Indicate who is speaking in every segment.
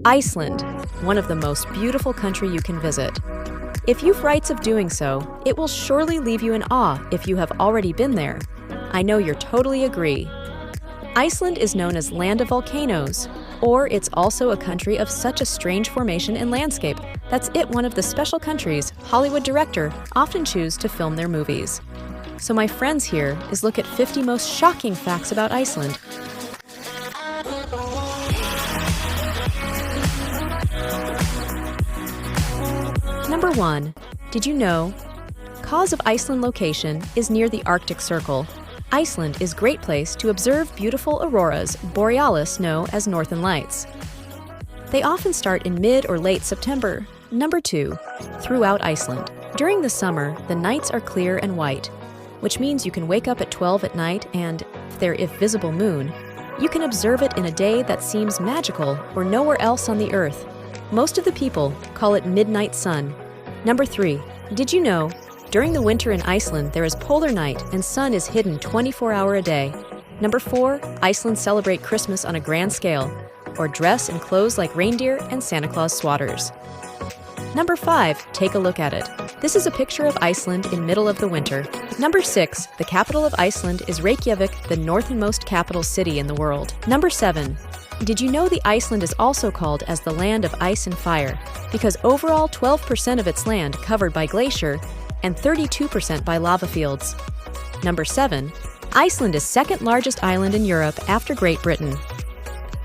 Speaker 1: Iceland, one of the most beautiful country you can visit. If you've rights of doing so, it will surely leave you in awe if you have already been there. I know you're totally agree. Iceland is known as Land of Volcanoes, or it's also a country of such a strange formation and landscape that's one of the special countries Hollywood directors often choose to film their movies. So my friends here is look at 50 most shocking facts about Iceland. Number 1. Did you know? Cause of Iceland location is near the Arctic Circle. Iceland is a great place to observe beautiful auroras borealis known as northern lights. They often start in mid or late September. Number 2. Throughout Iceland. During the summer, the nights are clear and white, which means you can wake up at 12 at night and, if visible moon, you can observe it in a day that seems magical or nowhere else on the earth. Most of the people call it midnight sun. Number 3. Did you know? During the winter in Iceland, there is polar night and sun is hidden 24-hour a day. Number 4. Iceland celebrate Christmas on a grand scale, or dress in clothes like reindeer and Santa Claus sweaters. Number 5. Take a look at it. This is a picture of Iceland in middle of the winter. Number 6. The capital of Iceland is Reykjavik, the northernmost capital city in the world. Number 7. Did you know the Iceland is also called as the land of ice and fire because overall 12% of its land covered by glacier and 32% by lava fields. Number 7. Iceland is second largest island in Europe after Great Britain.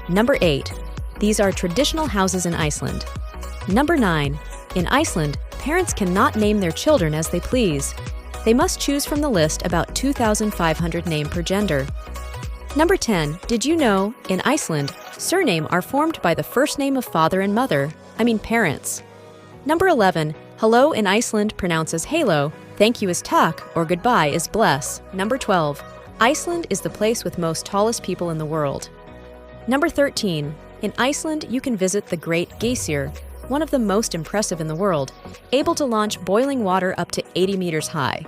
Speaker 1: Number 8. These are traditional houses in Iceland. Number 9. In Iceland, parents cannot name their children as they please. They must choose from the list about 2,500 names per gender. Number 10. Did you know, in Iceland, surnames are formed by the first name of father and mother, parents. Number 11. Hello in Iceland pronounces halo, thank you is tak, or goodbye is bless. Number 12. Iceland is the place with most tallest people in the world. Number 13. In Iceland, you can visit the Great Geysir, one of the most impressive in the world, able to launch boiling water up to 80 meters high.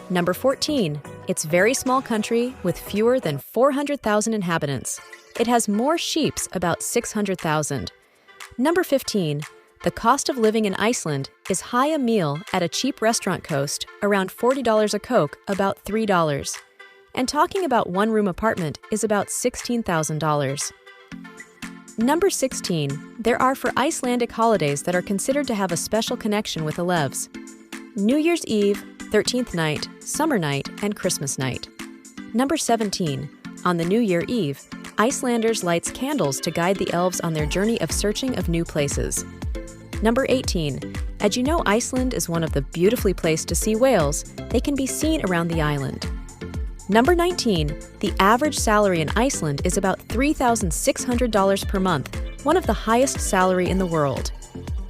Speaker 1: Number 14. It's a very small country with fewer than 400,000 inhabitants. It has more sheep, about 600,000. Number 15. The cost of living in Iceland is high a meal at a cheap restaurant cost, around $40 a coke, about $3. And talking about one-room apartment is about $16,000. Number 16. There are for Icelandic holidays that are considered to have a special connection with the elves. New Year's Eve, 13th night, summer night, and Christmas night. Number 17. On the New Year Eve, Icelanders lights candles to guide the elves on their journey of searching of new places. Number 18. As you know, Iceland is one of the beautifully placed to see whales. They can be seen around the island. Number 19. The average salary in Iceland is about $3,600 per month, one of the highest salary in the world.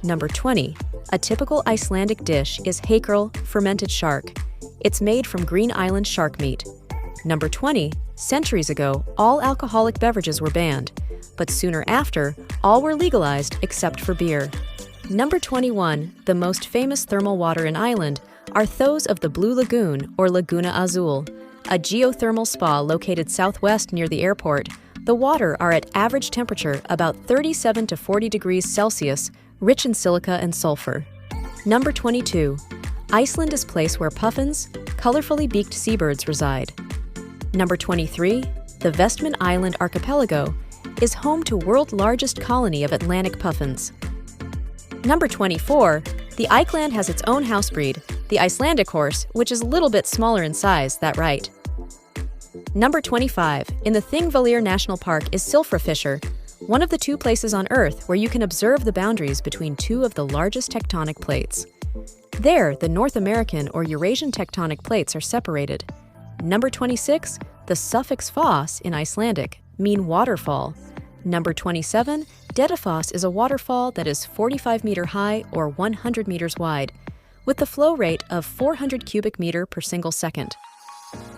Speaker 1: Number 20. A typical Icelandic dish is hakerl, fermented shark. It's made from Green Island shark meat. Number 20. Centuries ago, all alcoholic beverages were banned, but sooner after, all were legalized except for beer. Number 21. The most famous thermal water in Ireland are those of the Blue Lagoon or Laguna Azul, a geothermal spa located southwest near the airport. The water are at average temperature about 37 to 40 degrees Celsius, rich in silica and sulfur. Number 22. Iceland is a place where puffins, colorfully beaked seabirds reside. Number 23. The Vestman Island archipelago is home to world's largest colony of Atlantic puffins. Number 24. The Iceland has its own house breed, the Icelandic horse, which is a little bit smaller in size, that right. Number 25. In the Thingvellir National Park is Silfrafisher, one of the two places on Earth where you can observe the boundaries between two of the largest tectonic plates. There, the North American or Eurasian tectonic plates are separated. Number 26. The suffix foss in Icelandic mean waterfall. Number 27. Dettifoss is a waterfall that is 45 meter high or 100 meters wide, with the flow rate of 400 cubic meter per single second.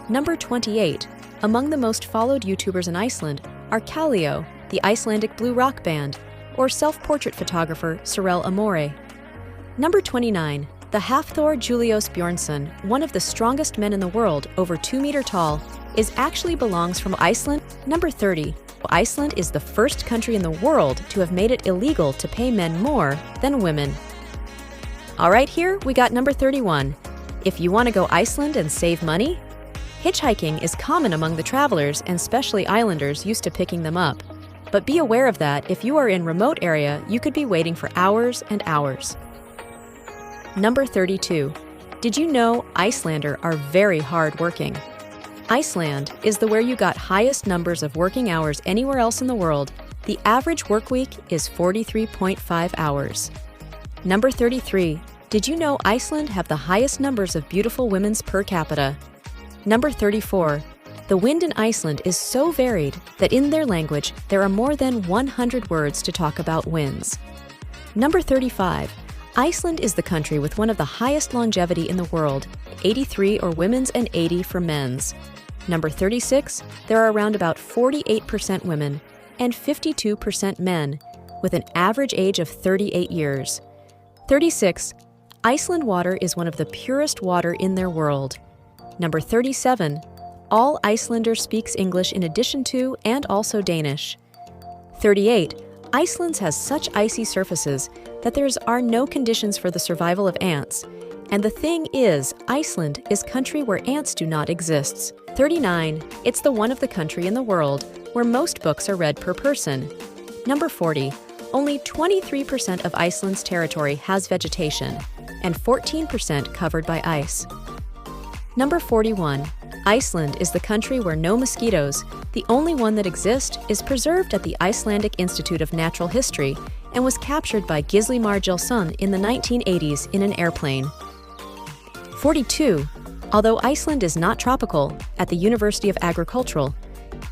Speaker 1: Number 28. Among the most followed YouTubers in Iceland are Kallio, the Icelandic blue rock band, or self-portrait photographer Sorel Amore. Number 29. The Hafthor Julius Bjornsson, one of the strongest men in the world, over 2 meter tall, actually belongs from Iceland. Number 30. Iceland is the first country in the world to have made it illegal to pay men more than women. All right, here we got number 31. If you want to go Iceland and save money, hitchhiking is common among the travelers, and especially islanders used to picking them up. But be aware of that. If you are in a remote area, you could be waiting for hours and hours. Number 32. Did you know Icelander are very hard-working? Iceland is where you got highest numbers of working hours anywhere else in the world. The average work week is 43.5 hours. Number 33. Did you know Iceland have the highest numbers of beautiful women per capita? Number 34. The wind in Iceland is so varied that in their language there are more than 100 words to talk about winds. Number 35. Iceland is the country with one of the highest longevity in the world, 83 for women's and 80 for men's. Number 36. There are around about 48% women and 52% men, with an average age of 38 years. 36. Iceland water is one of the purest water in their world. Number 37. All Icelanders speaks English in addition to and also Danish. 38. Iceland has such icy surfaces that there are no conditions for the survival of ants. And the thing is, Iceland is a country where ants do not exist. 39. It's the one of the country in the world where most books are read per person. Number 40. Only 23% of Iceland's territory has vegetation, and 14% covered by ice. Number 41. Iceland is the country where no mosquitoes. The only one that exists is preserved at the Icelandic Institute of Natural History and was captured by Gisli Mar Gilson in the 1980s in an airplane. 42. Although Iceland is not tropical, at the University of Agricultural,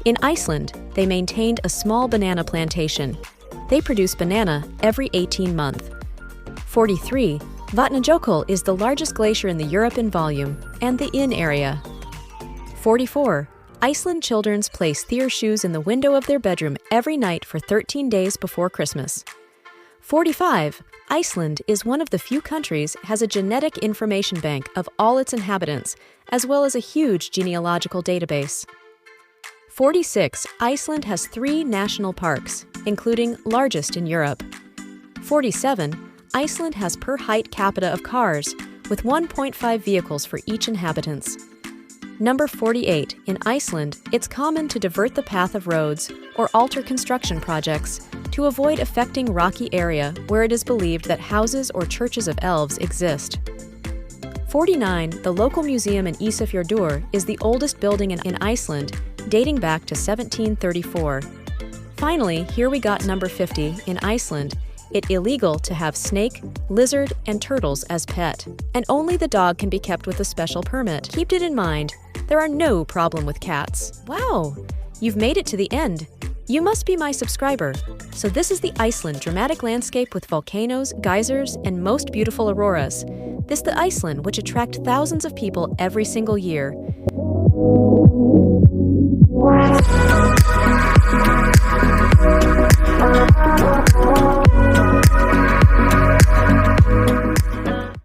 Speaker 1: in Iceland, they maintained a small banana plantation. They produce banana every 18 months. 43. Vatnajökull is the largest glacier in Europe in volume and the in area. 44. Iceland children place their shoes in the window of their bedroom every night for 13 days before Christmas. 45. Iceland is one of the few countries has a genetic information bank of all its inhabitants, as well as a huge genealogical database. 46. Iceland has 3 national parks, including largest in Europe. 47. Iceland has per height capita of cars, with 1.5 vehicles for each inhabitants. Number 48. In Iceland, it's common to divert the path of roads or alter construction projects to avoid affecting rocky area where it is believed that houses or churches of elves exist. 49. The local museum in Ísafjörður is the oldest building in Iceland, dating back to 1734. Finally, here we got number 50. In Iceland, it's illegal to have snake, lizard, and turtles as pet, and only the dog can be kept with a special permit. Keep it in mind, there are no problem with cats. Wow, you've made it to the end. You must be my subscriber. So this is the Iceland dramatic landscape with volcanoes, geysers, and most beautiful auroras. This is the Iceland which attract thousands of people every single year.